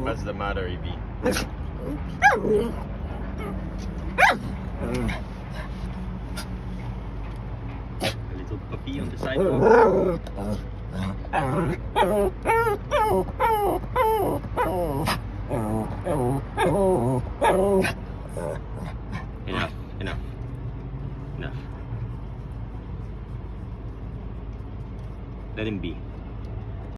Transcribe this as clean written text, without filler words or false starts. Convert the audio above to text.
What's the matter, Evie? A little puppy on the sidewalk. Enough, enough, enough. Let him be.